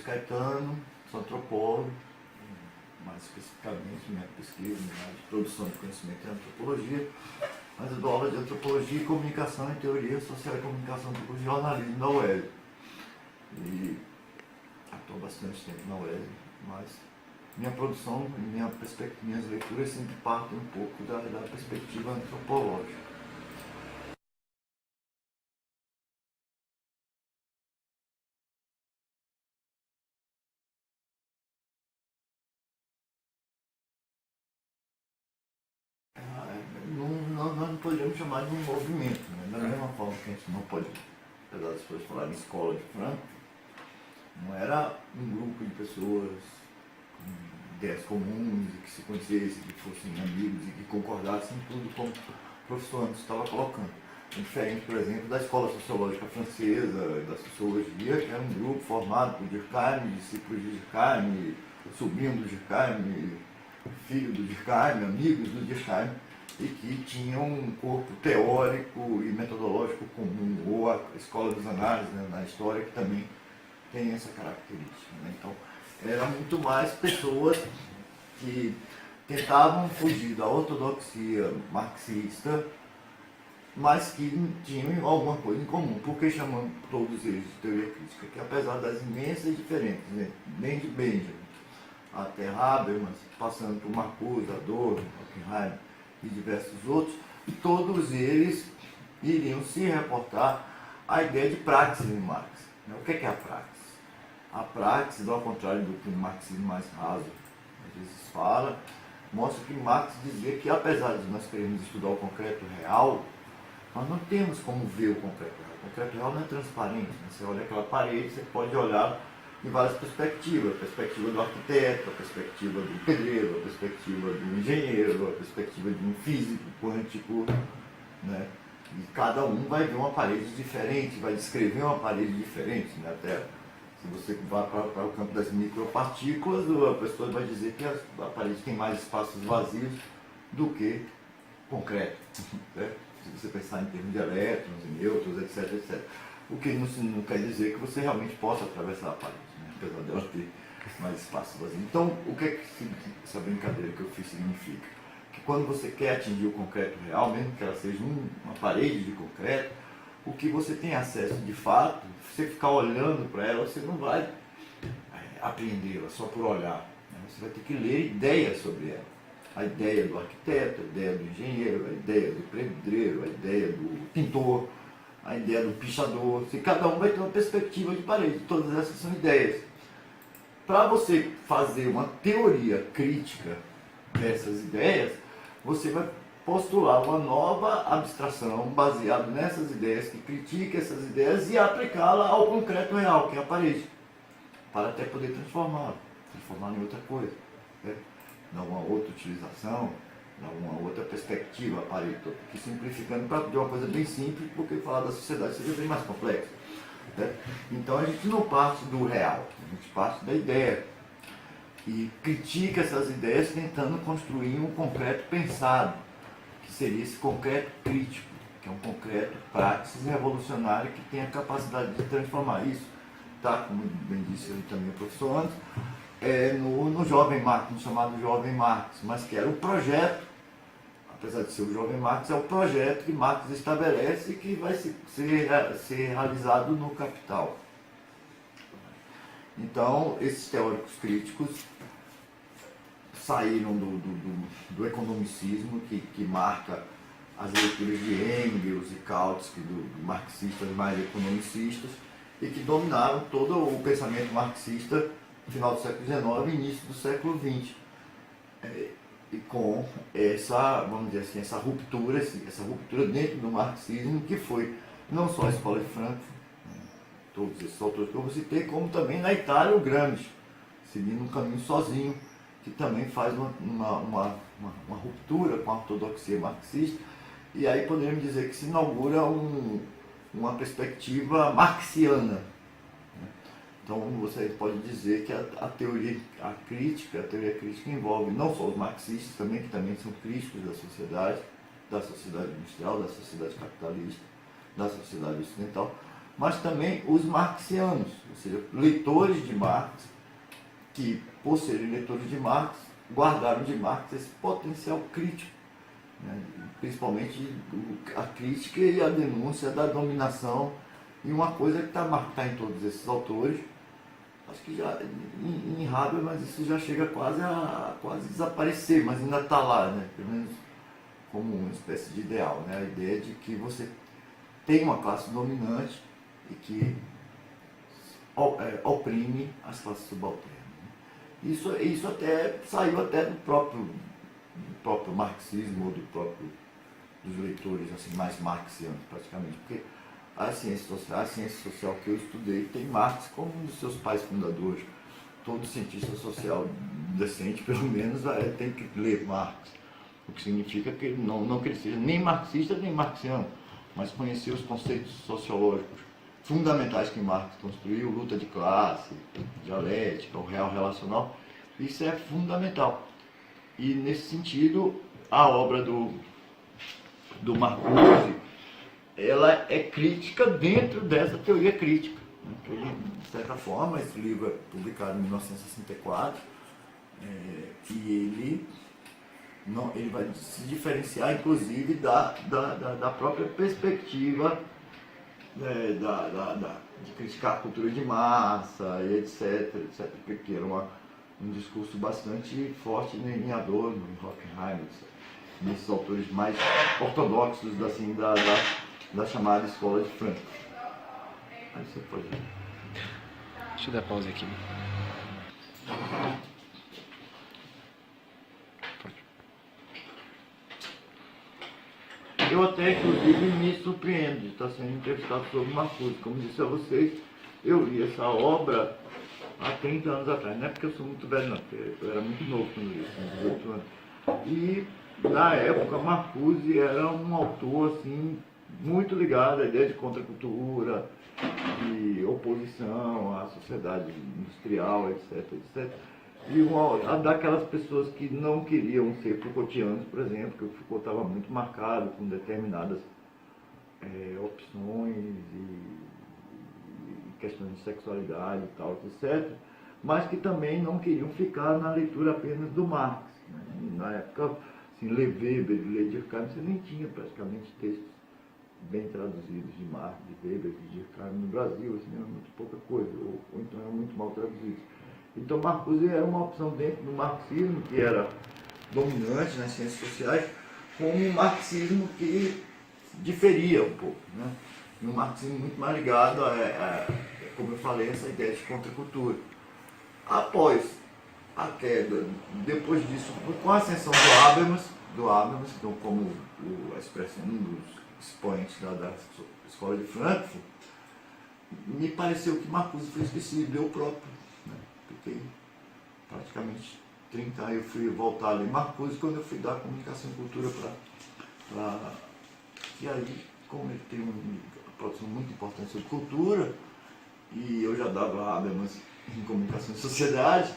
Caetano, sou antropólogo, mais especificamente minha pesquisa, minha produção de conhecimento em antropologia, mas eu dou aula de antropologia e comunicação em teoria social e comunicação do jornalismo da UEL. E atuo bastante tempo na UEL, mas minha produção e minhas leituras sempre partem um pouco da perspectiva antropológica. Nós não podemos chamar de um movimento, né? Da mesma forma que a gente não pode, apesar das pessoas falarem escola de Franco, não era um grupo de pessoas com ideias comuns e que se conhecessem, que fossem amigos e que concordassem em tudo como o professor antes estava colocando. É diferente, por exemplo, da escola sociológica francesa, da sociologia, que era um grupo formado por Durkheim, discípulos de Durkheim, sobrinho do Durkheim, filho do Durkheim, amigos do Durkheim, e que tinham um corpo teórico e metodológico comum, ou a escola dos análises, né, na história, que também tem essa característica. Né? Então, eram muito mais pessoas que tentavam fugir da ortodoxia marxista, mas que tinham alguma coisa em comum. Por que chamamos todos eles de teoria crítica? Que apesar das imensas diferenças, né, desde Benjamin até Habermas, passando por Marcuse, Adorno, Horkheimer e diversos outros, todos eles iriam se reportar à ideia de praxis em Marx. O que é a praxis? A praxis, ao contrário do que o marxismo mais raso às vezes fala, mostra que Marx dizia que, apesar de nós queremos estudar o concreto real, nós não temos como ver o concreto real. O concreto real não é transparente. Né? Você olha aquela parede, você pode olhar em várias perspectivas, a perspectiva do arquiteto, a perspectiva do pedreiro, a perspectiva do engenheiro, a perspectiva de um físico quântico, né? E cada um vai ver uma parede diferente, vai descrever uma parede diferente, né? Até se você vai para o campo das micropartículas, a pessoa vai dizer que a parede tem mais espaços vazios do que concreto, né? Se você pensar em termos de elétrons e nêutrons, etc, etc. O que não quer dizer que você realmente possa atravessar a parede, né? Apesar dela ter mais espaço vazio. Então, o que é que essa brincadeira que eu fiz significa? Que quando você quer atingir o concreto real, mesmo que ela seja uma parede de concreto, o que você tem acesso de fato, você ficar olhando para ela, você não vai apreendê-la só por olhar. Né? Você vai ter que ler ideias sobre ela. A ideia do arquiteto, a ideia do engenheiro, a ideia do pedreiro, a ideia do pintor, a ideia do pichador. Cada um vai ter uma perspectiva de parede. Todas essas são ideias. Para você fazer uma teoria crítica dessas ideias, você vai postular uma nova abstração baseada nessas ideias, que critique essas ideias e aplicá-la ao concreto real, que é a parede, para até poder transformá-la em outra coisa, né? Dar uma outra utilização, dar uma outra perspectiva à parede. Estou aqui simplificando para de uma coisa bem simples, porque falar da sociedade seria bem mais complexo, né? Então a gente não parte do real, a gente parte da ideia e critica essas ideias tentando construir um concreto pensado, que seria esse concreto crítico, que é um concreto praxis revolucionário que tem a capacidade de transformar isso, tá? Como bem disse também o professor antes, no jovem Marx, no chamado jovem Marx, mas que era o projeto, apesar de ser o jovem Marx, é o projeto que Marx estabelece e que vai ser realizado no Capital. Então, esses teóricos críticos saíram do economicismo, que marca as leituras de Engels e Kautsky, dos marxistas mais economicistas, e que dominaram todo o pensamento marxista no final do século XIX e início do século XX. E com essa, vamos dizer assim, essa ruptura dentro do marxismo, que foi não só a escola de Frankfurt, todos esses autores que eu citei, como também na Itália o Gramsci, seguindo um caminho sozinho, que também faz uma ruptura com a ortodoxia marxista, e aí poderíamos dizer que se inaugura uma perspectiva marxiana. Então você pode dizer que a teoria crítica envolve não só os marxistas também, que também são críticos da sociedade industrial, da sociedade capitalista, da sociedade ocidental, mas também os marxianos, ou seja, leitores de Marx, que, por serem leitores de Marx, guardaram de Marx esse potencial crítico, né? Principalmente a crítica e a denúncia da dominação, e uma coisa que está em todos esses autores, acho que já em Habermas isso já chega quase a desaparecer, mas ainda está lá, né? Pelo menos como uma espécie de ideal, né? A ideia de que você tem uma classe dominante e que oprime as classes subalternas. Isso até saiu até do próprio marxismo, dos leitores assim, mais marxianos praticamente, porque a ciência social que eu estudei tem Marx como um dos seus pais fundadores. Todo cientista social decente, pelo menos, tem que ler Marx, o que significa que ele não que ele seja nem marxista nem marxiano, mas conhecer os conceitos sociológicos fundamentais que Marx construiu, luta de classe, dialética, o real relacional, isso é fundamental. E nesse sentido, a obra do Marcuse, ela é crítica dentro dessa teoria crítica. Ele, de certa forma, esse livro é publicado em 1964, e ele vai se diferenciar, inclusive, da própria perspectiva de criticar a cultura de massa, e etc, porque era um discurso bastante forte em Adorno, em Horkheimer, nesses autores mais ortodoxos assim, da chamada Escola de Frankfurt. Aí você pode... Deixa eu dar pausa aqui. Eu até, inclusive, me surpreendo de estar sendo entrevistado sobre Marcuse. Como disse a vocês, eu li essa obra há 30 anos atrás. Não é porque eu sou muito velho, não, porque eu era muito novo quando li, com 18 anos. E, na época, Marcuse era um autor, assim, muito ligado à ideia de contracultura, de oposição à sociedade industrial, etc, etc. E daquelas pessoas que não queriam ser Foucaultianos, por exemplo, que o Foucault estava muito marcado com determinadas opções e questões de sexualidade e tal, etc., mas que também não queriam ficar na leitura apenas do Marx, né? Na época, assim, ler Weber, ler Durkheim, você nem tinha praticamente textos bem traduzidos de Marx, de Weber, de Durkheim no Brasil, assim, era muito pouca coisa, ou então eram muito mal traduzidos. Então Marcuse era uma opção dentro do marxismo, que era dominante nas ciências sociais, com um marxismo que diferia um pouco, né? E um marxismo muito mais ligado como eu falei, essa ideia de contracultura. Após a queda, depois disso, com a ascensão do Habermas, então, como a expressão um dos expoentes da Escola de Frankfurt, me pareceu que Marcuse foi esquecido, eu próprio. Fiquei praticamente 30 anos, eu fui voltar a ler Marcuse quando eu fui dar comunicação e cultura para... E aí, como ele tem uma produção muito importante sobre cultura, e eu já dava Habermas em comunicação e sociedade,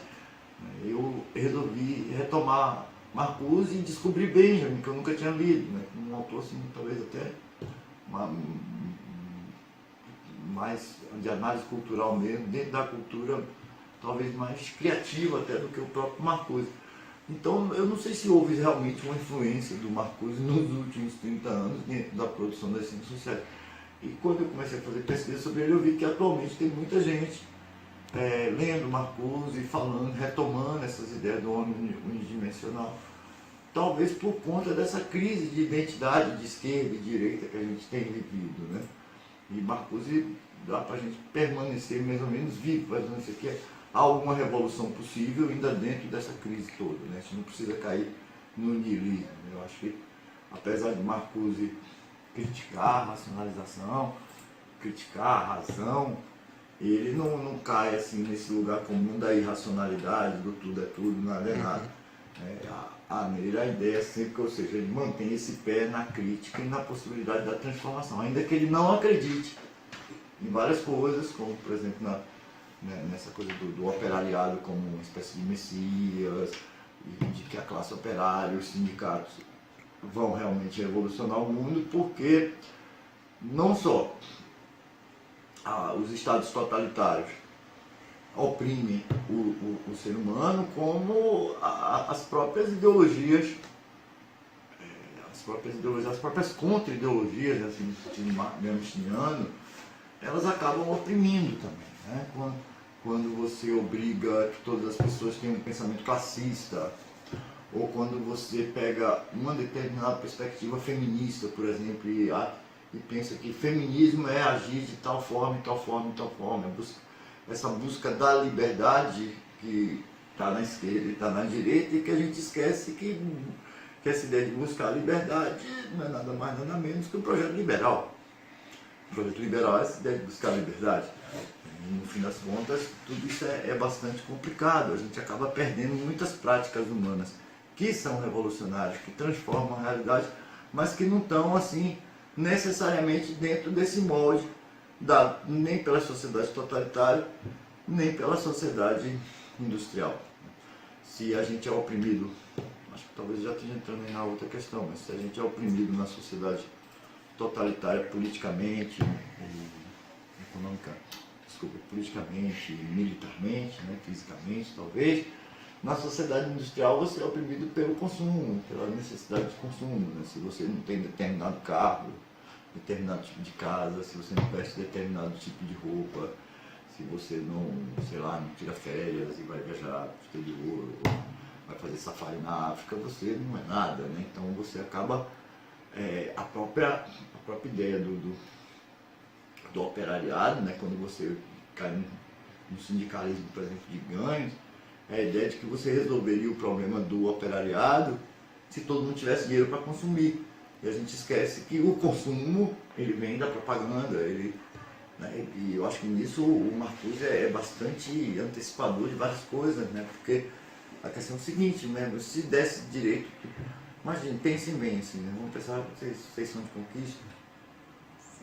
eu resolvi retomar Marcuse e descobri Benjamin, que eu nunca tinha lido, né? Um autor assim, talvez até mais de análise cultural mesmo, dentro da cultura talvez mais criativa até do que o próprio Marcuse. Então, eu não sei se houve realmente uma influência do Marcuse nos últimos 30 anos dentro da produção das ciências sociais. E quando eu comecei a fazer pesquisa sobre ele, eu vi que atualmente tem muita gente lendo Marcuse, falando, retomando essas ideias do homem unidimensional. Talvez por conta dessa crise de identidade de esquerda e direita que a gente tem vivido, né? E Marcuse dá para a gente permanecer mais ou menos vivo, fazendo isso aqui. Há alguma revolução possível ainda dentro dessa crise toda, né? A gente não precisa cair no niilismo. Eu acho que, apesar de Marcuse criticar a racionalização, criticar a razão, ele não cai assim nesse lugar comum da irracionalidade, do tudo é tudo, nada é nada. Nele a ideia é sempre, ou seja, ele mantém esse pé na crítica e na possibilidade da transformação, ainda que ele não acredite em várias coisas, como por exemplo nessa coisa do operariado como uma espécie de messias, e de que a classe operária, os sindicatos vão realmente revolucionar o mundo, porque não só os estados totalitários oprimem o ser humano, como as próprias ideologias, as próprias contra-ideologias, assim, no sentido gramsciano, elas acabam oprimindo também, né? Quando você obriga que todas as pessoas tenham um pensamento classista, ou quando você pega uma determinada perspectiva feminista, por exemplo, e pensa que feminismo é agir de tal forma, e tal forma, e tal forma, essa busca da liberdade que está na esquerda e está na direita, e que a gente esquece que essa ideia de buscar a liberdade não é nada mais, nada menos que um projeto liberal. O projeto liberal é essa ideia de buscar a liberdade. E, no fim das contas, tudo isso é bastante complicado. A gente acaba perdendo muitas práticas humanas que são revolucionárias, que transformam a realidade, mas que não estão, assim, necessariamente dentro desse molde, nem pela sociedade totalitária, nem pela sociedade industrial. Se a gente é oprimido, acho que talvez já esteja entrando aí na outra questão, mas se a gente é oprimido na sociedade totalitária politicamente politicamente, militarmente, né, fisicamente talvez, na sociedade industrial você é oprimido pelo consumo, pela necessidade de consumo, né? Se você não tem determinado carro, determinado tipo de casa, se você não veste determinado tipo de roupa, se você não, sei lá, não tira férias e vai viajar para o exterior, ou vai fazer safari na África, você não é nada, né? Então você acaba, a própria ideia do operariado, né? Quando você cai no sindicalismo, por exemplo, de ganhos, é a ideia de que você resolveria o problema do operariado se todo mundo tivesse dinheiro para consumir. E a gente esquece que o consumo, ele vem da propaganda, né? E eu acho que nisso o Marcuse é bastante antecipador de várias coisas, né? Porque a questão é o seguinte, né? Se desse direito, imagine, pensem bem assim, né? Vamos pensar, vocês são de conquista?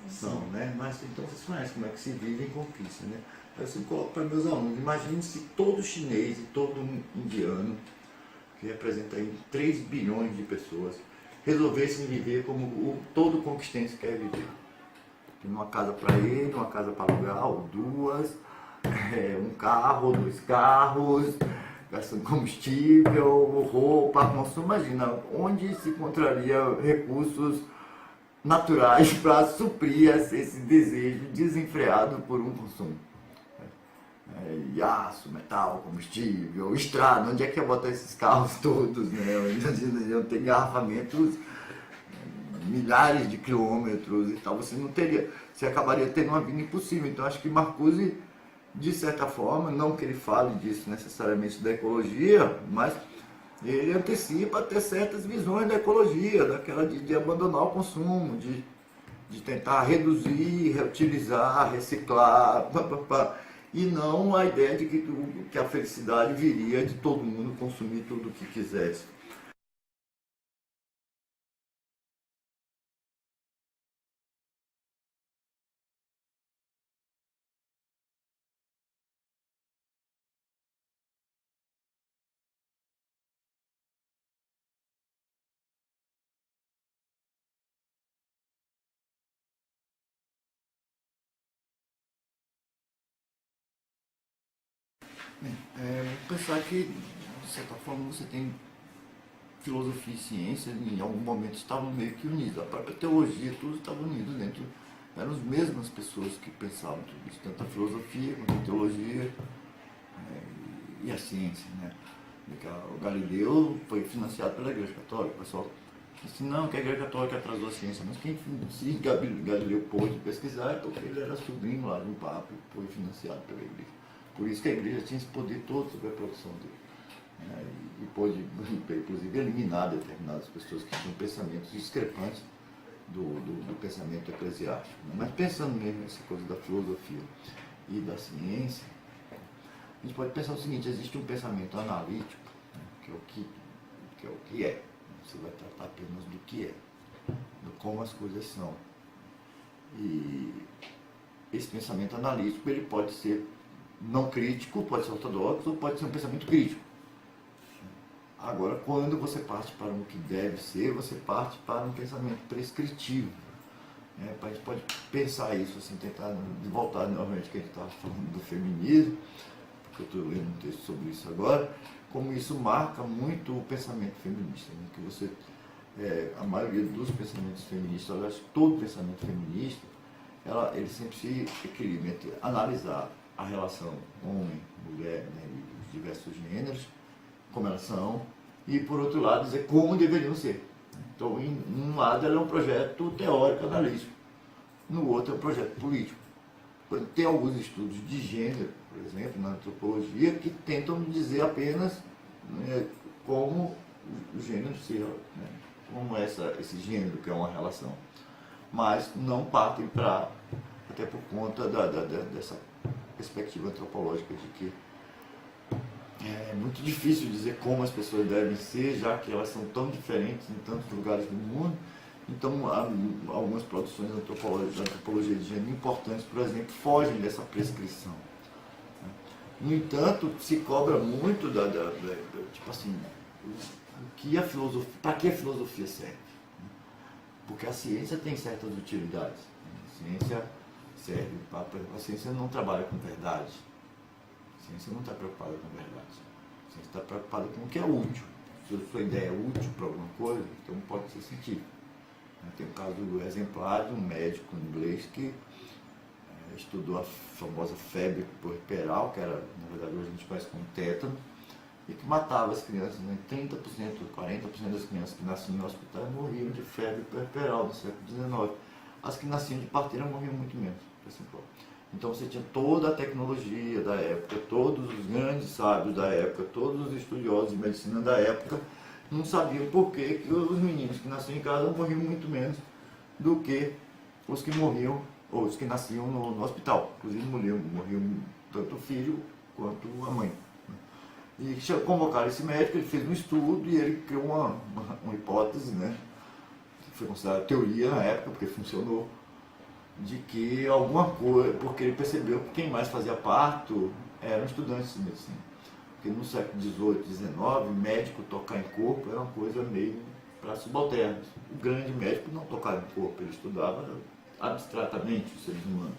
São, né? Mas então vocês conhecem como é que se vive em conquista, né? Eu sempre coloco para meus alunos, imagine se todo chinês e todo indiano, que representa aí 3 bilhões de pessoas, resolvessem viver como todo conquistense quer viver. Tem uma casa para ele, uma casa para alugar, ou duas, um carro, 2 carros, gastando combustível, roupa, consumo. Imagina, onde se encontraria recursos naturais para suprir esse desejo desenfreado por um consumo. Aço, metal, combustível, estrada, onde é que ia botar esses carros todos, né? Eu tenho engarrafamentos milhares de quilômetros e tal, você acabaria tendo uma vida impossível. Então acho que Marcuse, de certa forma, não que ele fale disso necessariamente da ecologia, mas ele antecipa até certas visões da ecologia, daquela de abandonar o consumo, de tentar reduzir, reutilizar, reciclar, e não a ideia de que a felicidade viria de todo mundo consumir tudo o que quisesse. Pensar que, de certa forma, você tem filosofia e ciência, em algum momento estavam meio que unidos. A própria teologia, tudo estava unido dentro. Eram as mesmas pessoas que pensavam tudo isso, tanto a filosofia quanto a teologia e a ciência, né? O Galileu foi financiado pela Igreja Católica. O pessoal disse, não, que a Igreja Católica atrasou a ciência, mas se Galileu pôde pesquisar é porque ele era sobrinho lá de um papa e foi financiado pela Igreja. Por isso que a Igreja tinha esse poder todo sobre a produção dele. E pôde, inclusive, eliminar determinadas pessoas que tinham pensamentos discrepantes do pensamento eclesiástico. Mas pensando mesmo nessa coisa da filosofia e da ciência, a gente pode pensar o seguinte, existe um pensamento analítico, né, que é o que é. Você vai tratar apenas do que é, de como as coisas são. E esse pensamento analítico, ele pode ser não crítico, pode ser ortodoxo, ou pode ser um pensamento crítico. Agora, quando você parte para um que deve ser, você parte para um pensamento prescritivo. A gente pode pensar isso, assim, tentar voltar novamente que a gente estava falando do feminismo, porque eu estou lendo um texto sobre isso agora, como isso marca muito o pensamento feminista, né? Que você, a maioria dos pensamentos feministas, aliás, todo pensamento feminista, ele sempre se equilibra entre analisar a relação homem, mulher, né, e os diversos gêneros, como elas são, e por outro lado dizer como deveriam ser. Então, em um lado ela é um projeto teórico analítico, no outro é um projeto político. Tem alguns estudos de gênero, por exemplo, na antropologia, que tentam dizer apenas, né, como o gênero se, né, como esse gênero que é uma relação, mas não partem para, até por conta dessa perspectiva antropológica de que é muito difícil dizer como as pessoas devem ser, já que elas são tão diferentes em tantos lugares do mundo. Então, algumas produções antropológicas, de antropologia de gênero importantes, por exemplo, fogem dessa prescrição. No entanto, se cobra muito tipo assim, para que a filosofia serve? Porque a ciência tem certas utilidades. A ciência serve para... A ciência não trabalha com verdade. A ciência não está preocupada com verdade. A ciência está preocupada com o que é útil. Se a sua ideia é útil para alguma coisa, então pode ser científico. Tem um caso exemplar de um médico inglês que estudou a famosa febre puerperal, que era, na verdade, hoje a gente conhece como tétano, e que matava as crianças, né? 30%, 40% das crianças que nasciam no hospital morriam de febre puerperal no século XIX. As que nasciam de parteira morriam muito menos. Assim, então você tinha toda a tecnologia da época, todos os grandes sábios da época, todos os estudiosos de medicina da época, não sabiam por que os meninos que nasciam em casa morriam muito menos do que os que morriam, ou os que nasciam no hospital. Inclusive morriam tanto o filho quanto a mãe. E convocaram esse médico, ele fez um estudo e ele criou uma hipótese, né, que foi considerada teoria na época, porque funcionou, de que alguma coisa, porque ele percebeu que quem mais fazia parto eram estudantes de medicina. Porque no século XVIII, XIX, médico tocar em corpo era uma coisa meio para subalternos. O grande médico não tocava em corpo, ele estudava abstratamente os seres humanos.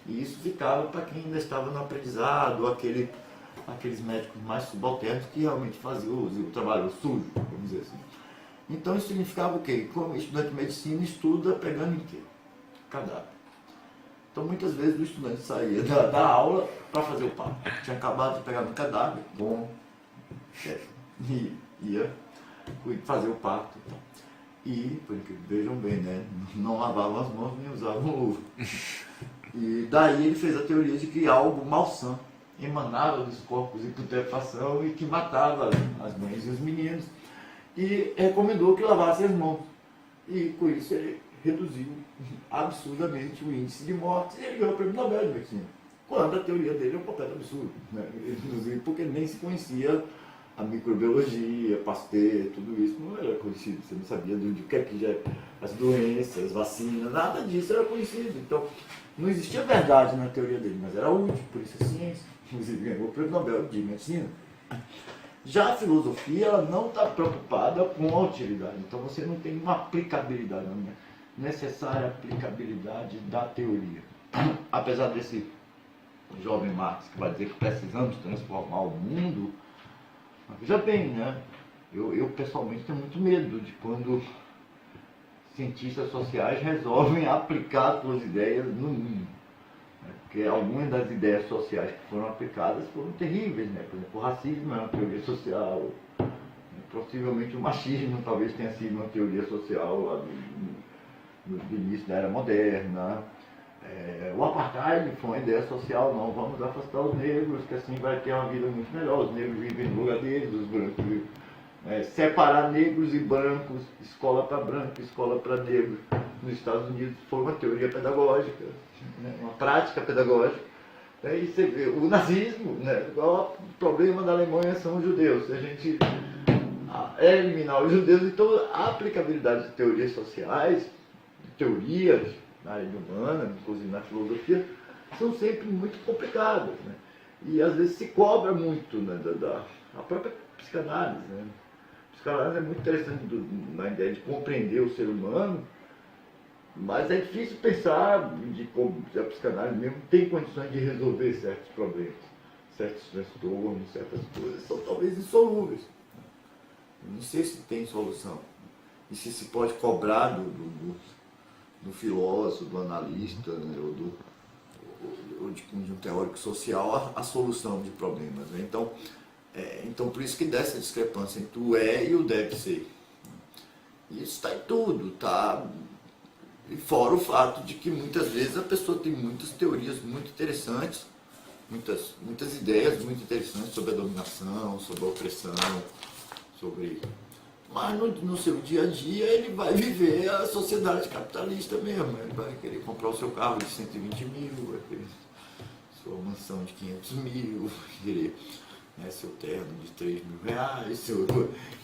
E isso ficava para quem ainda estava no aprendizado, aqueles médicos mais subalternos que realmente faziam o trabalho sujo, vamos dizer assim. Então isso significava o quê? Como estudante de medicina estuda pegando em quê? Cadáver. Então muitas vezes o estudante saía da aula para fazer o parto. Tinha acabado de pegar no cadáver, e ia fazer o parto. E, porque vejam bem, né? Não lavavam as mãos nem usavam luva. E daí ele fez a teoria de que algo malsã emanava dos corpos em putrefação e que matava as mães e os meninos. E recomendou que lavassem as mãos. E com isso ele reduziu absurdamente o índice de mortes e ele ganhou o prêmio Nobel de Medicina. Quando a teoria dele é um completo absurdo, né? Inclusive porque nem se conhecia a microbiologia, Pasteur, tudo isso não era conhecido. Você não sabia do que é que já as doenças, as vacinas, nada disso era conhecido. Então não existia verdade na teoria dele, mas era útil, por isso a ciência. Inclusive ganhou o prêmio Nobel de Medicina. Já a filosofia, ela não está preocupada com a utilidade. Então você não tem uma aplicabilidade, uma necessária aplicabilidade da teoria. Apesar desse jovem Marx que vai dizer que precisamos transformar o mundo, veja bem, né? Eu pessoalmente tenho muito medo de quando cientistas sociais resolvem aplicar suas ideias no mundo. Porque algumas das ideias sociais que foram aplicadas foram terríveis, né? Por exemplo, o racismo é uma teoria social, possivelmente o machismo talvez tenha sido uma teoria social lá do início da era moderna. O apartheid foi uma ideia social, não vamos afastar os negros, que assim vai ter uma vida muito melhor, os negros vivem no lugar deles, os brancos vivem. Separar negros e brancos, escola para branco, escola para negro, nos Estados Unidos foi uma teoria pedagógica, né, uma prática pedagógica. E você vê, o nazismo, né, o problema da Alemanha são os judeus. Se a gente eliminar os judeus, então a aplicabilidade de teorias sociais, de teorias na área humana, inclusive na filosofia, são sempre muito complicadas, né? E às vezes se cobra muito, né, a própria psicanálise, né? A psicanálise é muito interessante na ideia de compreender o ser humano, Mas é difícil pensar de como a psicanálise mesmo tem condições de resolver certos problemas, certos transtornos, certas coisas, são talvez insolúveis. Não sei se tem solução. E se pode cobrar do filósofo, do analista, né, ou de um teórico social a solução de problemas. Né? Então, por isso que dá essa discrepância entre o é e o deve ser. E isso está em tudo, tá? E fora o fato de que muitas vezes a pessoa tem muitas teorias muito interessantes, muitas ideias muito interessantes sobre a dominação, sobre a opressão, mas no seu dia a dia ele vai viver a sociedade capitalista mesmo. Ele vai querer comprar o seu carro de 120 mil, vai querer sua mansão de 500 mil, vai querer, né, seu terno de 3 mil reais.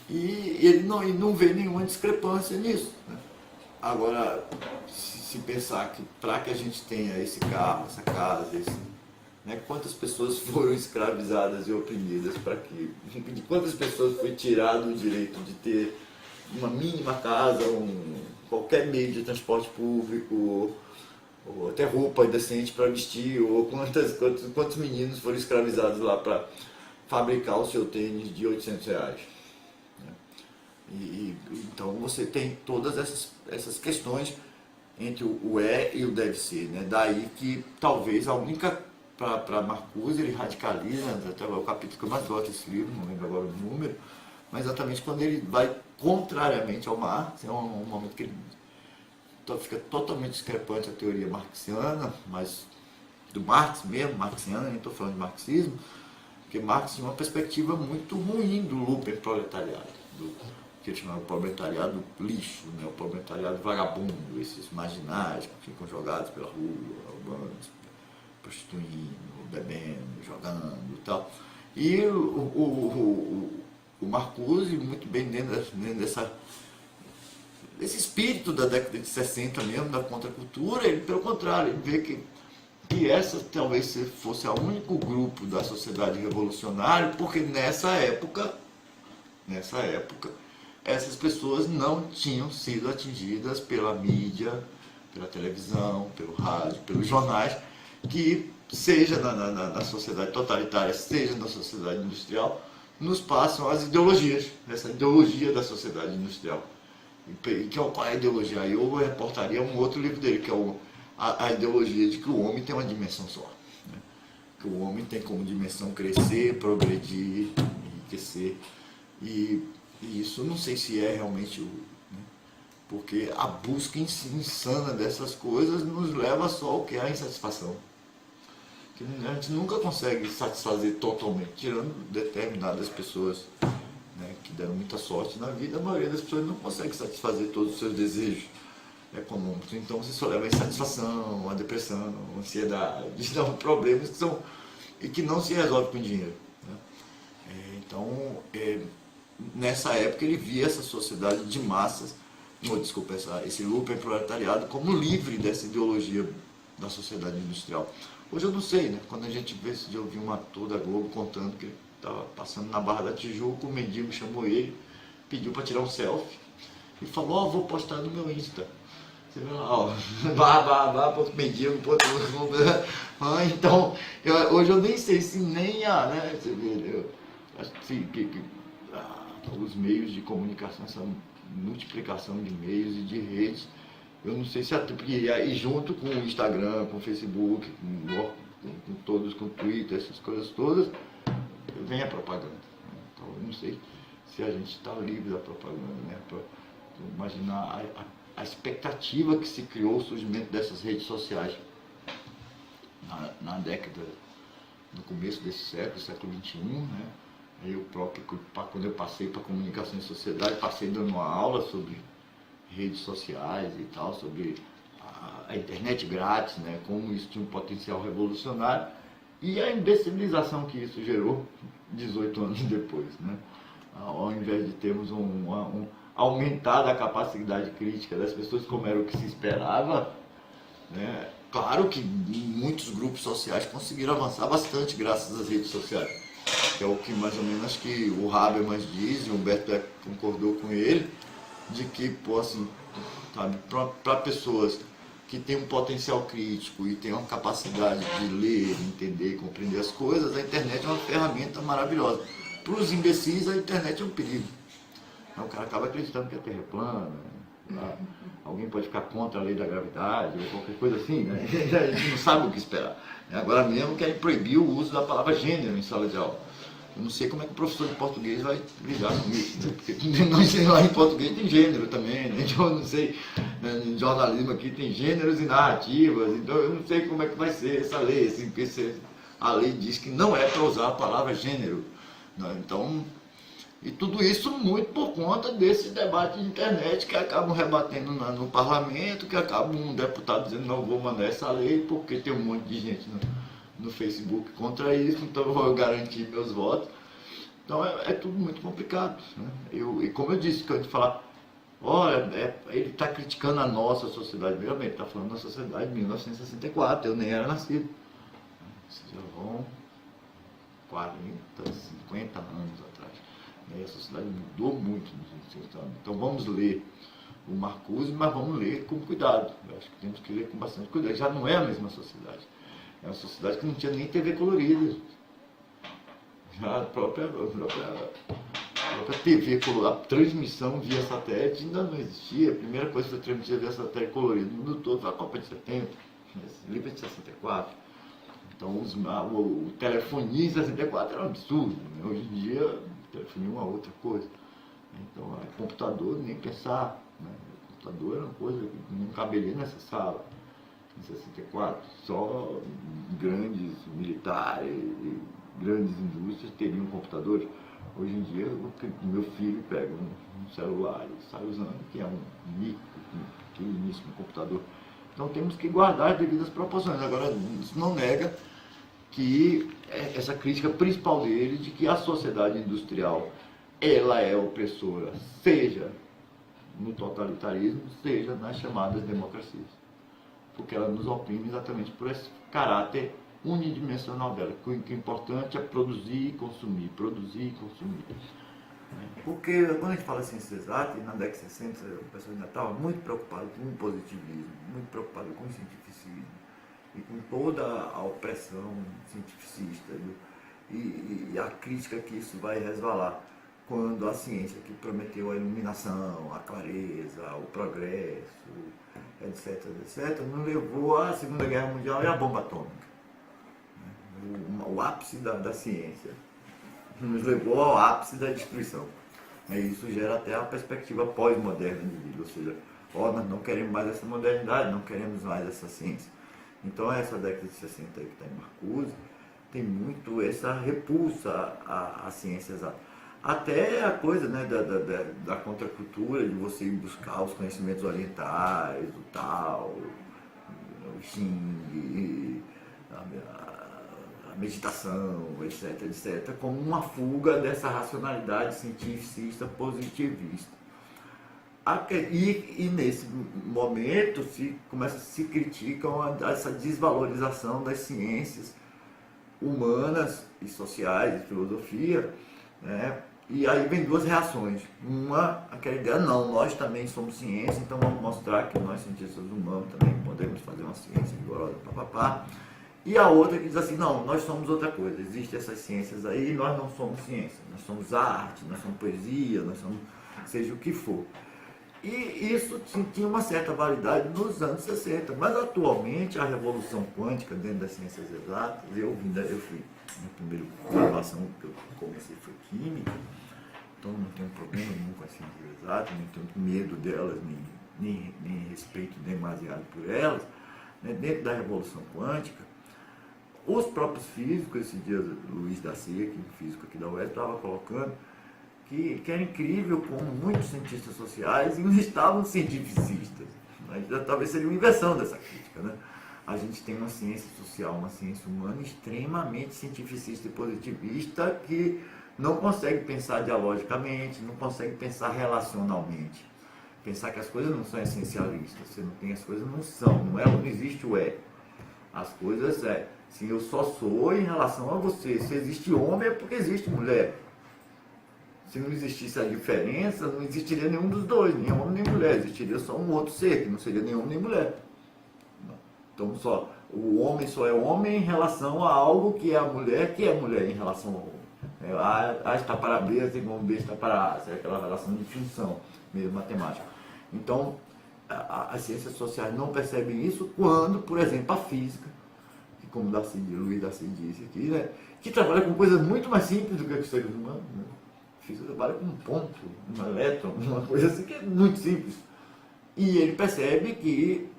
E ele não vê nenhuma discrepância nisso. Né? Agora, se pensar que para que a gente tenha esse carro, essa casa, né, quantas pessoas foram escravizadas e oprimidas para que, de quantas pessoas foi tirado o direito de ter uma mínima casa, qualquer meio de transporte público, ou até roupa decente para vestir, ou quantos meninos foram escravizados lá para fabricar o seu tênis de 800 reais. Então você tem todas essas questões entre o é e o deve ser, né? Daí que talvez a única, para Marcuse, ele radicaliza, até o capítulo que eu mais gosto desse livro, não lembro agora o número, mas exatamente quando ele vai contrariamente ao Marx, é um momento que ele fica totalmente discrepante à teoria marxiana, mas do Marx mesmo, marxiana, nem estou falando de marxismo, porque Marx tinha uma perspectiva muito ruim do lumpen proletariado, que ele chamava o proletariado lixo, né? O proletariado vagabundo, esses marginais que ficam jogados pela rua, roubando, prostituindo, bebendo, jogando e tal. E o Marcuse, muito bem dentro desse espírito da década de 60 mesmo, da contracultura, ele, pelo contrário, ele vê que essa talvez fosse o único grupo da sociedade revolucionária, porque nessa época, essas pessoas não tinham sido atingidas pela mídia, pela televisão, pelo rádio, pelos jornais, que seja na sociedade totalitária, seja na sociedade industrial, nos passam as ideologias, essa ideologia da sociedade industrial. Qual é a ideologia? Aí eu reportaria um outro livro dele, que é a ideologia de que o homem tem uma dimensão só. Né? Que o homem tem como dimensão crescer, progredir, enriquecer. E isso não sei se é realmente né? Porque a busca insana dessas coisas nos leva só ao que é a insatisfação. Que a gente nunca consegue satisfazer totalmente, tirando determinadas pessoas, né, que deram muita sorte na vida. A maioria das pessoas não consegue satisfazer todos os seus desejos econômicos. Então você só leva a insatisfação, a depressão, a ansiedade, são problemas que não se resolvem com dinheiro. Né? Nessa época ele via essa sociedade de massas, esse lumpen proletariado como livre dessa ideologia da sociedade industrial. Hoje eu não sei, né? Quando a gente vê, esse dia eu vi um ator da Globo contando que ele estava passando na Barra da Tijuca, o mendigo chamou ele, pediu para tirar um selfie e falou, vou postar no meu Insta. Você vê lá, ponto mendigo, ponto... Então, hoje eu nem sei se nem há, né? Você vê, eu acho que os meios de comunicação, essa multiplicação de meios e de redes, eu não sei se e junto com o Instagram, com o Facebook, com todos, com o Twitter, essas coisas todas, vem a propaganda. Né? Então eu não sei se a gente está livre da propaganda, né? Para imaginar a expectativa que se criou o surgimento dessas redes sociais na década, no começo desse século XXI, né? Eu próprio, quando eu passei para comunicação e sociedade, passei dando uma aula sobre redes sociais e tal, sobre a internet grátis, né, como isso tinha um potencial revolucionário, e a imbecilização que isso gerou 18 anos depois, né? Ao invés de termos aumentada a capacidade crítica das pessoas, como era o que se esperava, né? Claro que muitos grupos sociais conseguiram avançar bastante graças às redes sociais, que é o que mais ou menos que o Habermas diz, e o Humberto Eco concordou com ele, de que possam, sabe, para pessoas que têm um potencial crítico e têm uma capacidade de ler, entender, compreender as coisas, a internet é uma ferramenta maravilhosa. Para os imbecis, a internet é um perigo. Então, o cara acaba acreditando que a Terra é plana, né? Alguém pode ficar contra a lei da gravidade ou qualquer coisa assim, né? A gente não sabe o que esperar. Agora mesmo querem proibir o uso da palavra gênero em sala de aula. Eu não sei como é que o professor de português vai lidar com isso, né? Porque lá em português tem gênero também, né? Então, eu não sei, né? Em jornalismo aqui tem gêneros e narrativas, então eu não sei como é que vai ser essa lei, assim, porque a lei diz que não é para usar a palavra gênero, né? Então, e tudo isso muito por conta desse debate de internet que acabam rebatendo no parlamento, que acaba um deputado dizendo não vou mandar essa lei porque tem um monte de gente no Facebook contra isso, então eu vou garantir meus votos. Então é tudo muito complicado, né? E como eu disse, quando a gente fala, olha, ele está criticando a nossa sociedade, meu bem, ele está falando da sociedade de 1964, eu nem era nascido. Vocês já vão 40, 50 anos atrás. E a sociedade mudou muito nos últimos anos. Então vamos ler o Marcuse, mas vamos ler com cuidado. Eu acho que temos que ler com bastante cuidado. Já não é a mesma sociedade. É uma sociedade que não tinha nem TV colorida. Já a própria TV, a transmissão via satélite ainda não existia. A primeira coisa que foi transmitida via satélite colorido no mundo todo foi a Copa de 70, livre de 64. Então o telefonia em 64 era um absurdo, né? Hoje em dia telefonia é uma outra coisa. Então computador nem pensar, né? O computador era uma coisa que não caberia nessa sala em 64. Só grandes militares e grandes indústrias teriam computadores. Hoje em dia o meu filho pega um celular e sai usando, que é um micro, um pequeníssimo computador. Então temos que guardar as devidas proporções. Agora, isso não nega que essa crítica principal dele, de que a sociedade industrial ela é opressora, seja no totalitarismo, seja nas chamadas democracias. Porque ela nos oprime exatamente por esse caráter unidimensional dela. O que é importante é produzir e consumir, produzir e consumir. Porque quando a gente fala ciências exatas, na década de 60, o pessoal ainda estava muito preocupado com o positivismo, muito preocupado com o cientificismo e com toda a opressão cientificista e a crítica que isso vai resvalar quando a ciência que prometeu a iluminação, a clareza, o progresso, etc., etc., nos levou à Segunda Guerra Mundial e à bomba atômica. O ápice da ciência nos levou ao ápice da destruição. E isso gera até a perspectiva pós-moderna de vida, ou seja, nós não queremos mais essa modernidade, não queremos mais essa ciência. Então essa década de 60 aí que está em Marcuse tem muito essa repulsa à ciência exata. Até a coisa, né, da contracultura, de você ir buscar os conhecimentos orientais, o Tao, o Xing, a meditação, etc., etc., como uma fuga dessa racionalidade cientificista positivista. E nesse momento se critica essa desvalorização das ciências humanas e sociais, e filosofia, né? E aí vem duas reações. Uma, aquela ideia, não, nós também somos ciência, então vamos mostrar que nós, cientistas humanos, também podemos fazer uma ciência rigorosa, papapá. E a outra que diz assim, não, nós somos outra coisa, existem essas ciências aí, nós não somos ciência, nós somos arte, nós somos poesia, nós somos seja o que for. E isso tinha uma certa validade nos anos 60, mas atualmente a revolução quântica dentro das ciências exatas, eu fui, na primeira graduação que eu comecei foi química, então não tenho problema nenhum com as ciências exatas, não tenho medo delas, nem respeito demasiado por elas, né? Dentro da revolução quântica, os próprios físicos, esse dia Luiz da Cia, que é físico aqui da UES, estava colocando que era incrível como muitos cientistas sociais não estavam cientificistas. Talvez seria uma inversão dessa crítica, né? A gente tem uma ciência social, uma ciência humana extremamente cientificista e positivista que não consegue pensar dialogicamente, não consegue pensar relacionalmente. Pensar que as coisas não são essencialistas, você não tem as coisas, não existe o é. As coisas se eu só sou em relação a você, se existe homem é porque existe mulher. Se não existisse a diferença, não existiria nenhum dos dois, nem homem nem mulher, existiria só um outro ser, que não seria nem homem nem mulher. Então o homem só é homem em relação a algo que é a mulher, que é mulher em relação ao homem. A está para B, assim como B está para A, é aquela relação de função, meio matemática. Então, as ciências sociais não percebem isso quando, por exemplo, a física, que como Luiz Darcy disse aqui, né, que trabalha com coisas muito mais simples do que os seres humanos. Né? A física trabalha com um ponto, um elétron, uma coisa assim que é muito simples. E ele percebe que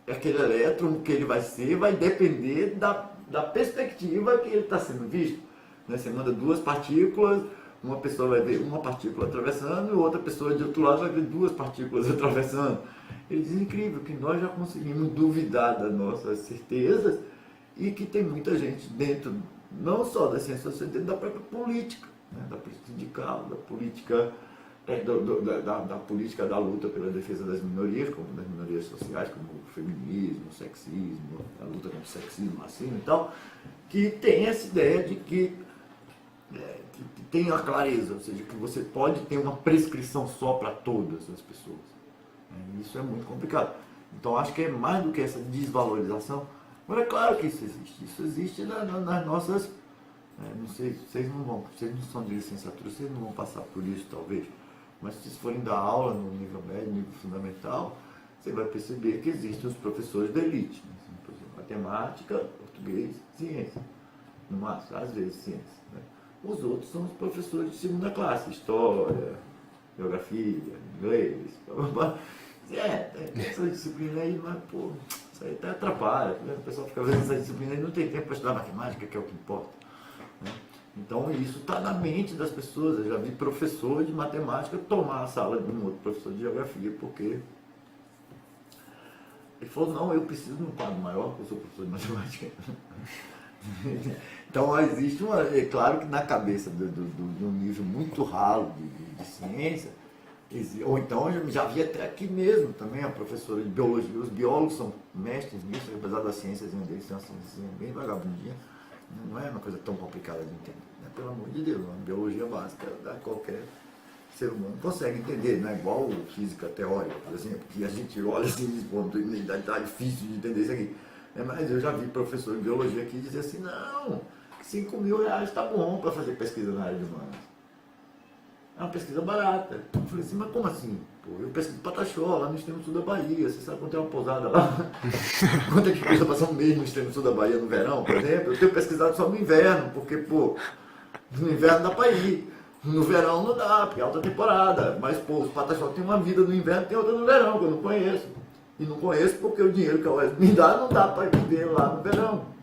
aquele elétron que ele vai ser vai depender da perspectiva que ele está sendo visto. Né? Você manda duas partículas, uma pessoa vai ver uma partícula atravessando e outra pessoa de outro lado vai ver duas partículas atravessando. Ele diz, incrível, que nós já conseguimos duvidar das nossas certezas e que tem muita gente dentro, não só da ciência social, dentro da própria política, né? Da política sindical, da política, da política da luta pela defesa das minorias, como das minorias sociais, como o feminismo, o sexismo, a luta contra o sexismo, racismo e tal, que tem essa ideia de que tem a clareza, ou seja, que você pode ter uma prescrição só para todas as pessoas. Isso é muito complicado. Então acho que é mais do que essa desvalorização. Mas é claro que isso existe nas nossas... não sei, vocês não são de licenciatura, vocês não vão passar por isso talvez, mas se vocês forem dar aula no nível médio, nível fundamental, você vai perceber que existem os professores da elite, né? Por exemplo, matemática, português, ciência, no máximo, às vezes ciência. Né? Os outros são os professores de segunda classe, história, geografia, inglês, essa disciplina aí, mas pô, isso aí até atrapalha, né? O pessoal fica vendo essa disciplina e não tem tempo para estudar matemática, que é o que importa. Né? Então isso está na mente das pessoas. Eu já vi professor de matemática tomar a sala de um outro professor de geografia, porque ele falou, não, eu preciso de um quadro maior, porque eu sou professor de matemática. Então existe é claro que na cabeça do nível muito ralo de ciência, ou então eu já vi até aqui mesmo também a professora de biologia, os biólogos são mestres nisso, apesar das ciências deles ser uma ciência bem vagabundinha, não é uma coisa tão complicada de entender, né? Pelo amor de Deus, uma biologia básica qualquer ser humano consegue entender, não é igual física teórica, por exemplo, que a gente olha assim e diz, pô, tá difícil de entender isso aqui. Mas eu já vi professor de biologia aqui dizer assim, não, R$5.000 está bom para fazer pesquisa na área de humanas. É uma pesquisa barata. Eu falei assim, mas como assim? Pô, eu pesquiso Pataxó, lá no extremo sul da Bahia. Você sabe quando tem uma pousada lá? Quanto é que custa passar um mês no extremo sul da Bahia no verão, por exemplo? Eu tenho pesquisado só no inverno, porque, pô, no inverno dá para ir. No verão não dá, porque é alta temporada. Mas, pô, os Pataxó tem uma vida no inverno, tem outra no verão, que eu não conheço. E não conheço porque o dinheiro que a UES me dá não dá para viver lá no verão.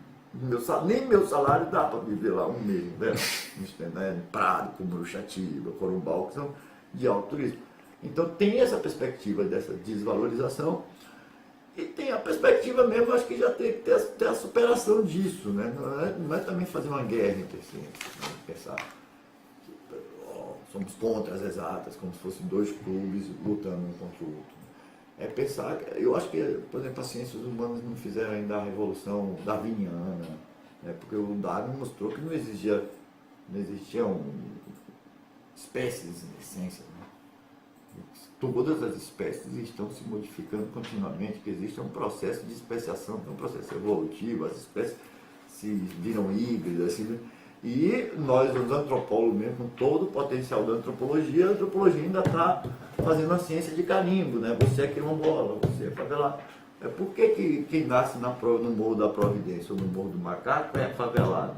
Nem meu salário dá para viver lá um mês, né? Prado, Cumuruxatiba, Corumbau, que são de alto turismo. Então tem essa perspectiva dessa desvalorização e tem a perspectiva mesmo, acho que já tem que ter a superação disso, né? Não é também fazer uma guerra entre ciências, né? Pensar que somos contra as exatas, como se fossem dois clubes lutando um contra o outro. É pensar, eu acho que, por exemplo, as ciências humanas não fizeram ainda a revolução darwiniana, né? Porque o Darwin mostrou que não existiam espécies em essência. Né? Todas as espécies estão se modificando continuamente, que existe um processo de especiação, é um processo evolutivo, as espécies se viram híbridas, assim, e nós, os antropólogos mesmo, com todo o potencial da antropologia, a antropologia ainda está fazendo a ciência de carimbo, né? Você é quilombola, você é favelado. Por que quem nasce no Morro da Providência ou no Morro do Macaco é favelado?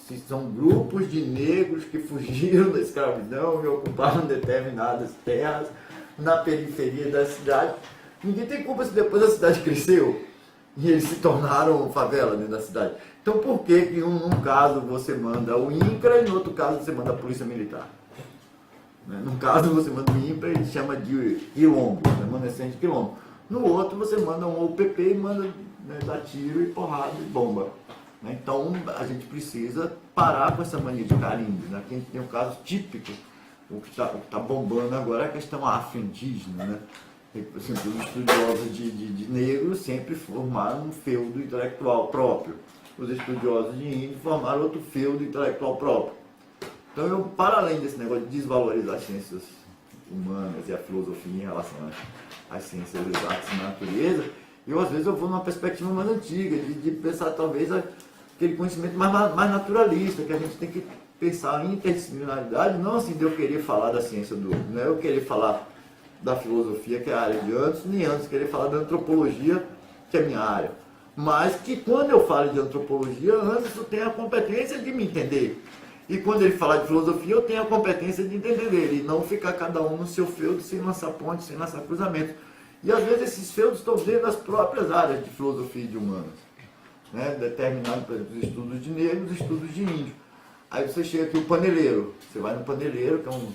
Se são grupos de negros que fugiram da escravidão e ocuparam determinadas terras na periferia da cidade, ninguém tem culpa se depois a cidade cresceu e eles se tornaram favela dentro da cidade. Então por que num caso você manda o INCRA e no outro caso você manda a Polícia Militar? Num caso você manda o INCRA e chama de quilombo, remanescente de quilombo. No outro você manda um OPP e manda, né, dar tiro e porrada e bomba. Então a gente precisa parar com essa mania de carimbo. Né? Aqui a gente tem um caso típico, o que está bombando agora é a questão afro-indígena. Né? Por exemplo, os estudiosos de negros sempre formaram um feudo intelectual próprio. Os estudiosos de índio formaram outro feudo intelectual próprio. Então eu, para além desse negócio de desvalorizar as ciências humanas e a filosofia em relação às ciências exatas e natureza, eu às vezes eu vou numa perspectiva mais antiga, de pensar talvez aquele conhecimento mais naturalista, que a gente tem que pensar em interdisciplinaridade, não assim de eu querer falar da ciência não é eu querer falar da filosofia, que é a área de antes, nem antes querer falar da antropologia, que é a minha área. Mas que quando eu falo de antropologia, antes eu tenho a competência de me entender. E quando ele falar de filosofia, eu tenho a competência de entender dele, e não ficar cada um no seu feudo, sem lançar pontes, sem lançar cruzamentos. E às vezes esses feudos estão dentro das próprias áreas de filosofia e de humanas, né? Determinado, por exemplo, os estudos de negros, os estudos de índio. Aí você chega aqui, o paneleiro, você vai no paneleiro, que é um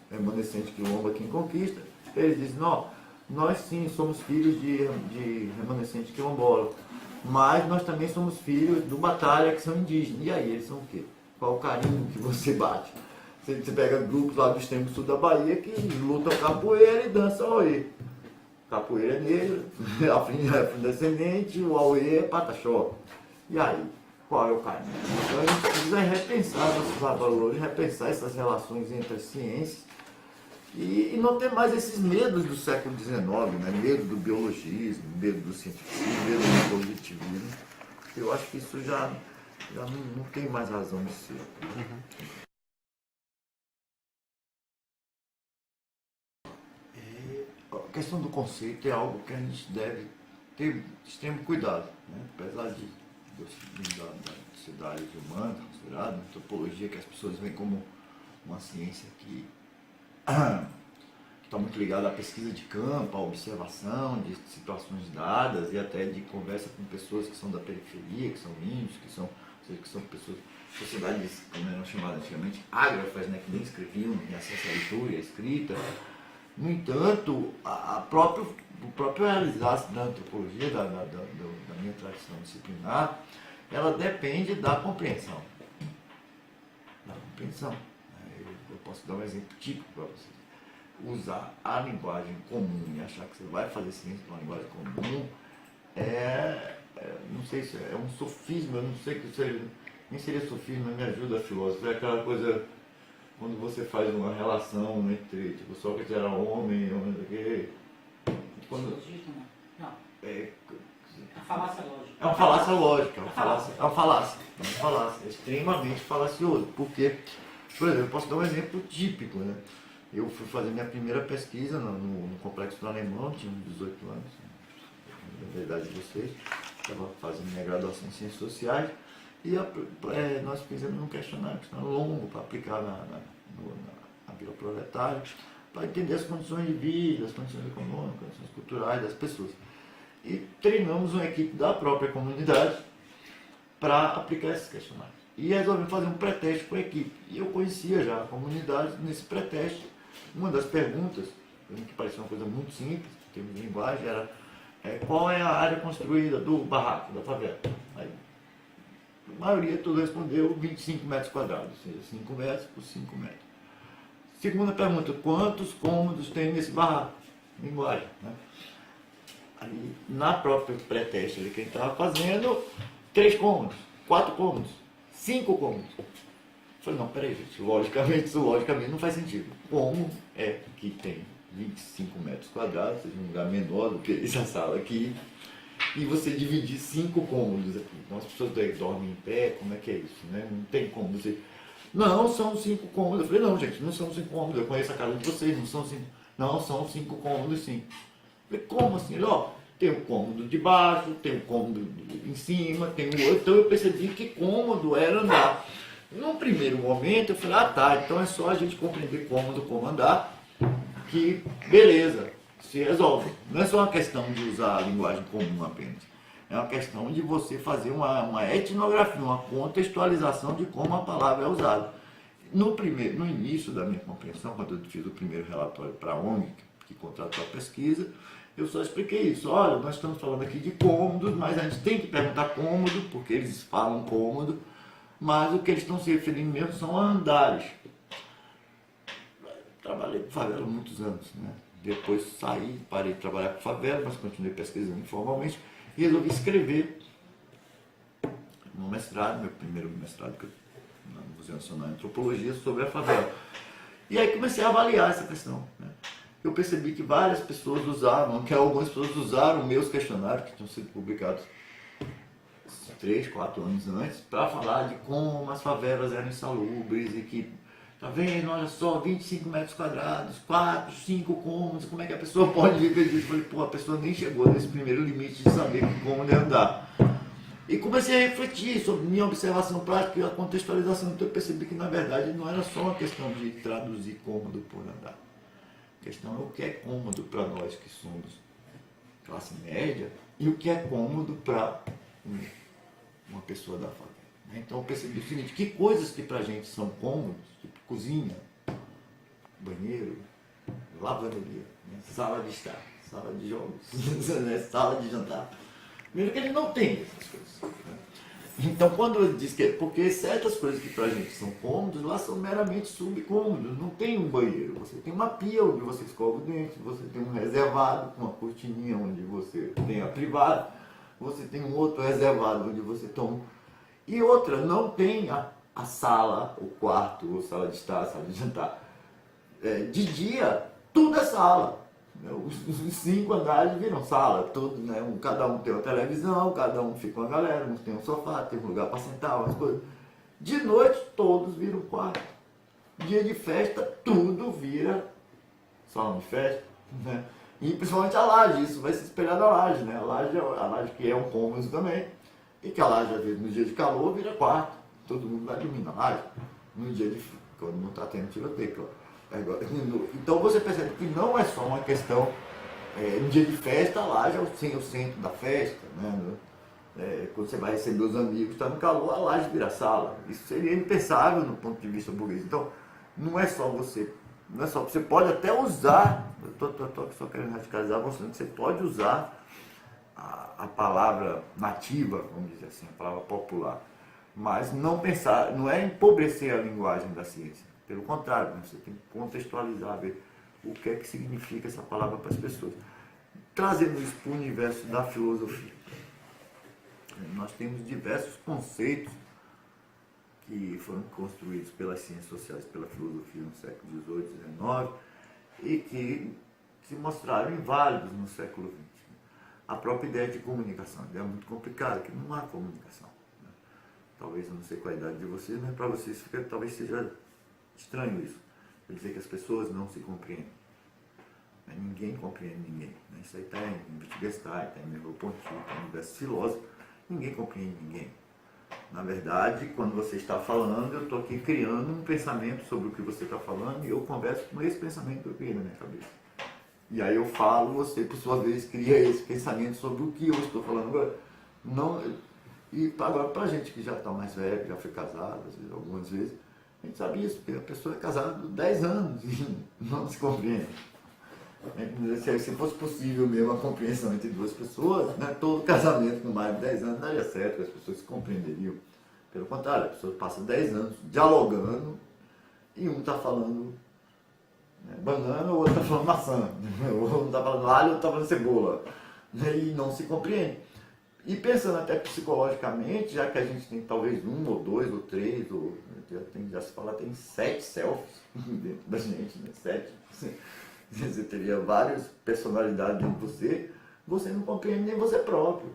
remanescente quilombo aqui em Conquista, ele diz, não, nós sim somos filhos de remanescente quilombola, mas nós também somos filhos do Batalha, que são indígenas. E aí, eles são o quê? Qual o carinho que você bate? Você pega grupos lá do extremo sul da Bahia que lutam capoeira e dançam auê. Capoeira é negra, afrodescendente, o auê é pataxó. E aí, qual é o caminho? Então a gente precisa repensar nossos valores, repensar essas relações entre as ciências e não ter mais esses medos do século XIX, né? Medo do biologismo, medo do cientificismo, medo do positivismo. Eu acho que isso já não tem mais razão de ser. A questão do conceito é algo que a gente deve ter extremo cuidado, né? Apesar da sociedade humana, considerada, antropologia, que as pessoas veem como uma ciência que está muito ligada à pesquisa de campo, à observação de situações dadas e até de conversa com pessoas que são da periferia, que são índios, que são pessoas, sociedades, como eram chamadas antigamente, ágrafas, né, que nem escreviam, nem acesso à leitura e à escrita. No entanto, o próprio realizar-se da antropologia, da minha tradição disciplinar, ela depende da compreensão. Da compreensão. Eu posso dar um exemplo típico para vocês. Usar a linguagem comum e achar que você vai fazer ciência com a linguagem comum não sei se é um sofisma, eu não sei que seja, nem seria sofisma, me ajuda, filósofo, é aquela coisa quando você faz uma relação entre, tipo, Sócrates era homem daqui. Quando, não. É a falácia lógica. É uma falácia lógica, é uma falácia, é extremamente falacioso, porque, por exemplo, eu posso dar um exemplo típico, né? Eu fui fazer minha primeira pesquisa no Complexo do Alemão, tinha uns 18 anos, na verdade de vocês, estava fazendo minha graduação em Ciências Sociais, e nós fizemos um questionário longo para aplicar na Vila Proletária, para entender as condições de vida, as condições econômicas, as condições culturais das pessoas. E treinamos uma equipe da própria comunidade para aplicar esses questionários. E resolvemos fazer um pré-teste com a equipe. E eu conhecia já a comunidade nesse pré-teste. Uma das perguntas, que parecia uma coisa muito simples, em termos de linguagem, era qual é a área construída do barraco, da favela? Aí, a maioria toda respondeu 25 metros quadrados, ou seja, 5 metros por 5 metros. Segunda pergunta, quantos cômodos tem nesse barraco? Linguagem, né? Aí, na própria pré-teste que a gente estava fazendo, 3 cômodos, 4 cômodos, 5 cômodos. Eu falei, não, peraí, gente, logicamente não faz sentido. Como é que tem 25 metros quadrados, seja um lugar menor do que essa sala aqui, e você dividir 5 cômodos aqui? Então as pessoas dormem em pé, como é que é isso, né? Não tem como você... Não, são 5 cômodos. Eu falei, não, gente, não são 5 cômodos, eu conheço a casa de vocês, não são 5. Não, são 5 cômodos sim. Eu falei, como assim? Ele, tem um cômodo de baixo, tem um cômodo em cima, tem o outro. Então eu percebi que cômodo era andar. Num primeiro momento eu falei, tá, então é só a gente compreender cômodo como andar, que beleza, se resolve. Não é só uma questão de usar a linguagem comum apenas. É uma questão de você fazer uma etnografia, uma contextualização de como a palavra é usada. No início da minha compreensão, quando eu fiz o primeiro relatório para a ONG, que contratou a pesquisa, eu só expliquei isso. Olha, nós estamos falando aqui de cômodos, mas a gente tem que perguntar cômodo, porque eles falam cômodo, mas o que eles estão se referindo mesmo são a andares. Trabalhei com favela há muitos anos, né? Depois saí, parei de trabalhar com favela, mas continuei pesquisando informalmente e resolvi escrever no mestrado, meu primeiro mestrado, que eu Museu Nacional de Antropologia sobre a favela. E aí comecei a avaliar essa questão, né? Eu percebi que várias pessoas usavam, que algumas pessoas usaram meus questionários, que tinham sido publicados 3, 4 anos antes, para falar de como as favelas eram insalubres e que, tá vendo, olha só, 25 metros quadrados, 4, 5 cômodos, como é que a pessoa pode viver disso? Eu falei, pô, a pessoa nem chegou nesse primeiro limite de saber que cômodo é andar. E comecei a refletir sobre minha observação prática e a contextualização, então eu percebi que, na verdade, não era só uma questão de traduzir cômodo por andar. A questão é o que é cômodo para nós que somos classe média e o que é cômodo para uma pessoa da favela. Então eu percebi o seguinte, que coisas que para a gente são cômodos, tipo cozinha, banheiro, lavanderia, né? Sala de estar, sala de jogos, sala de jantar. Primeiro que ele não tem essas coisas. Né? Então, quando ele diz que é porque certas coisas que pra gente são cômodos, lá são meramente subcômodos. Não tem um banheiro, você tem uma pia onde você escova o dente, você tem um reservado com uma cortininha onde você tem a privada, você tem um outro reservado onde você toma. E outra, não tem a sala, o quarto, ou sala de estar, sala de jantar. De dia, tudo é sala. Os 5 andares viram sala, tudo, né? Cada um tem uma televisão, cada um fica com a galera, uns tem um sofá, tem um lugar para sentar, umas coisas. De noite, todos viram quarto. Dia de festa, tudo vira salão de festa, né? E principalmente a laje, isso vai se espelhar na laje, né? A laje que é um cômodo também, e que a laje, às vezes, no dia de calor, vira quarto. Todo mundo vai dormir na laje. No dia de frio, quando não está tendo tiroteio, claro. Então você percebe que não é só uma questão, no dia de festa, a laje é o centro da festa, né? Quando você vai receber os amigos, está no calor, a laje vira sala. Isso seria impensável no ponto de vista burguês. Então, não é só você pode até usar, eu estou só querendo radicalizar você, você pode usar a palavra nativa, vamos dizer assim, a palavra popular, mas não pensar, não é empobrecer a linguagem da ciência. Pelo contrário, você tem que contextualizar, ver o que é que significa essa palavra para as pessoas. Trazendo isso para o universo da filosofia. Nós temos diversos conceitos que foram construídos pelas ciências sociais, pela filosofia no século XVIII, XIX, e que se mostraram inválidos no século XX. A própria ideia de comunicação, é muito complicada, que não há comunicação. Talvez, eu não sei qual a idade de vocês, mas para vocês talvez seja estranho isso. Quer dizer que as pessoas não se compreendem. Ninguém compreende ninguém. Isso aí está em Wittgenstein, está em Merleau-Ponty, está em diversos filósofos. Ninguém compreende ninguém. Na verdade, quando você está falando, eu estou aqui criando um pensamento sobre o que você está falando e eu converso com esse pensamento que eu criei na minha cabeça. E aí eu falo, você, por sua vez, cria esse pensamento sobre o que eu estou falando agora. E agora, para a gente que já está mais velho, já foi casado, algumas vezes, a gente sabe isso, porque a pessoa é casada há 10 anos e não se compreende. Se fosse possível mesmo a compreensão entre duas pessoas, né, todo casamento com mais de 10 anos daria certo, as pessoas se compreenderiam. Pelo contrário, a pessoa passa 10 anos dialogando e um está falando banana, o outro está falando maçã, ou um está falando alho, o outro está falando cebola, e não se compreende. E pensando até psicologicamente, já que a gente tem talvez 1 ou 2 ou 3, ou já se fala, tem 7 selfies dentro da gente, né? 7. Você teria várias personalidades dentro de você não compreende nem você próprio.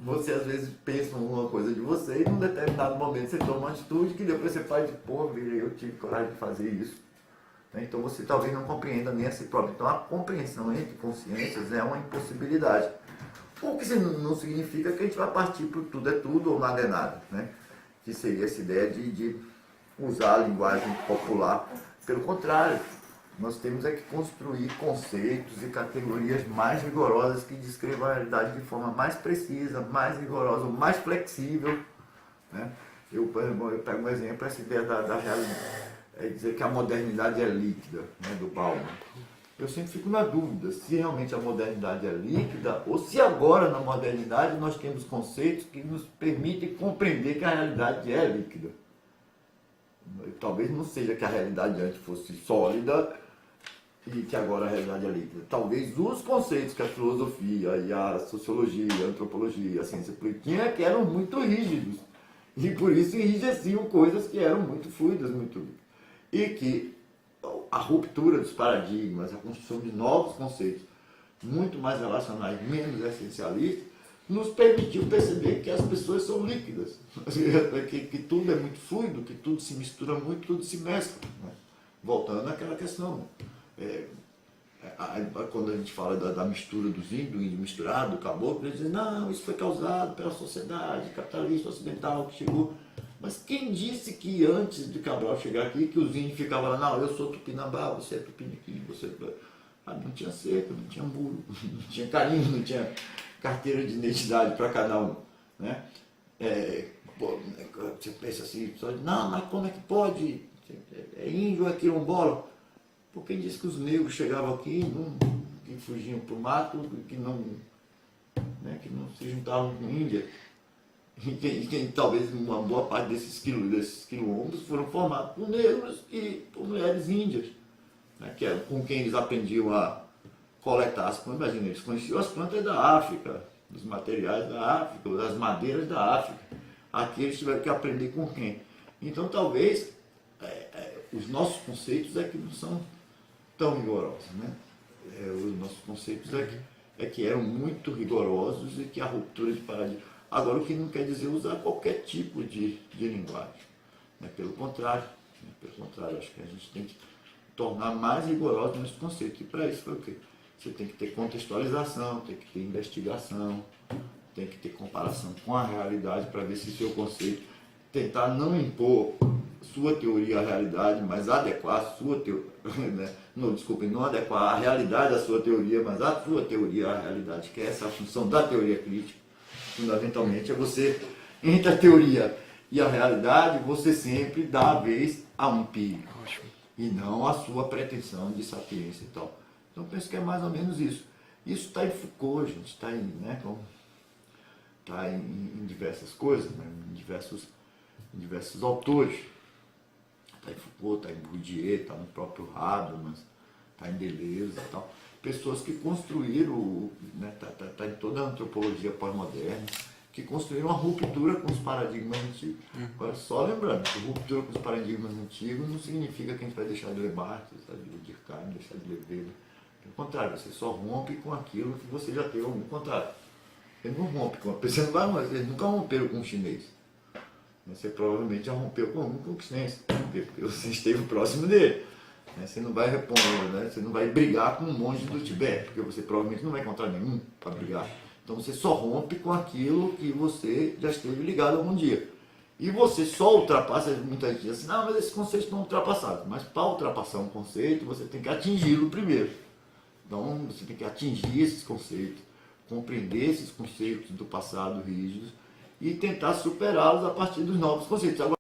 Você às vezes pensa uma coisa de você e num determinado momento você toma uma atitude que depois você faz de, pô, eu tive coragem de fazer isso. Então você talvez não compreenda nem a si próprio. Então a compreensão entre consciências é uma impossibilidade. O que não significa que a gente vai partir para tudo é tudo ou nada é nada, né? Que seria essa ideia de usar a linguagem popular. Pelo contrário, nós temos que construir conceitos e categorias mais rigorosas que descrevam a realidade de forma mais precisa, mais rigorosa, mais flexível, né? Eu pego um exemplo, essa ideia da realidade, é dizer que a modernidade é líquida, né, do Bauman. Eu sempre fico na dúvida se realmente a modernidade é líquida ou se agora na modernidade nós temos conceitos que nos permitem compreender que a realidade é líquida. Talvez não seja que a realidade antes fosse sólida e que agora a realidade é líquida. Talvez os conceitos que a filosofia e a sociologia, a antropologia, a ciência política que eram muito rígidos E por isso enrijeciam coisas que eram muito fluidas, muito... E que a ruptura dos paradigmas, a construção de novos conceitos, muito mais relacionais, menos essencialistas, nos permitiu perceber que as pessoas são líquidas, que tudo é muito fluido, que tudo se mistura muito, tudo se mescla. Né? Voltando àquela questão, quando a gente fala da mistura dos índios, do índio misturado, do caboclo, eles dizem, não, isso foi causado pela sociedade capitalista ocidental que chegou. Mas quem disse que antes de Cabral chegar aqui, que os índios ficavam lá, não, eu sou Tupinambá, você é Tupiniquim, você... não tinha cerca, não tinha muro, não tinha carimbo, não tinha carteira de identidade para cada um. Né? Você pensa assim, não, mas como é que pode? É índio ou é quilombola? Por quem disse que os negros chegavam aqui, que fugiam para o mato, que não se juntavam com Índia? E talvez uma boa parte desses quilombos foram formados por negros e por mulheres índias, né, que era com quem eles aprendiam a coletar as plantas. Imagina, eles conheciam as plantas da África, dos materiais da África, das madeiras da África. Aqui eles tiveram que aprender com quem? Então talvez os nossos conceitos é que não são tão rigorosos, né? Os nossos conceitos é que eram muito rigorosos e que a ruptura de paradigma... Agora, o que não quer dizer usar qualquer tipo de linguagem. Né? Pelo contrário, acho que a gente tem que tornar mais rigoroso nesse conceito. E para isso foi o quê? Você tem que ter contextualização, tem que ter investigação, tem que ter comparação com a realidade para ver se seu conceito, tentar não impor sua teoria à realidade, mas adequar a sua teoria, né? Não adequar a realidade à sua teoria, mas a sua teoria à realidade, que é essa a função da teoria crítica. Fundamentalmente é você, entre a teoria e a realidade, você sempre dá a vez a um empírico. E não a sua pretensão de sapiência e tal. Então penso que é mais ou menos isso. Isso está em Foucault, gente, está em, né, tá em diversas coisas, né, em diversos autores. Está em Foucault, está em Bourdieu, está no próprio Habermas, está em Deleuze e tal. Pessoas que construíram, né, tá em toda a antropologia pós-moderna, que construíram uma ruptura com os paradigmas antigos. Agora, só lembrando que ruptura com os paradigmas antigos não significa que a gente vai deixar de ler Marx, deixar de ler Durkheim, deixar de ler Weber. Pelo contrário, você só rompe com aquilo que você já teve algum contato. Você não rompe com você vocês nunca romperam com um chinês. Você provavelmente já rompeu com um chinês, porque você esteve próximo dele. Você não vai responder, né? Você não vai brigar com um monge do Tibete, porque você provavelmente não vai encontrar nenhum para brigar. Então você só rompe com aquilo que você já esteve ligado algum dia. E você só ultrapassa, muita gente diz assim, não, mas esses conceitos estão ultrapassados. Mas para ultrapassar um conceito, você tem que atingi-lo primeiro. Então você tem que atingir esses conceitos, compreender esses conceitos do passado rígidos e tentar superá-los a partir dos novos conceitos. Agora,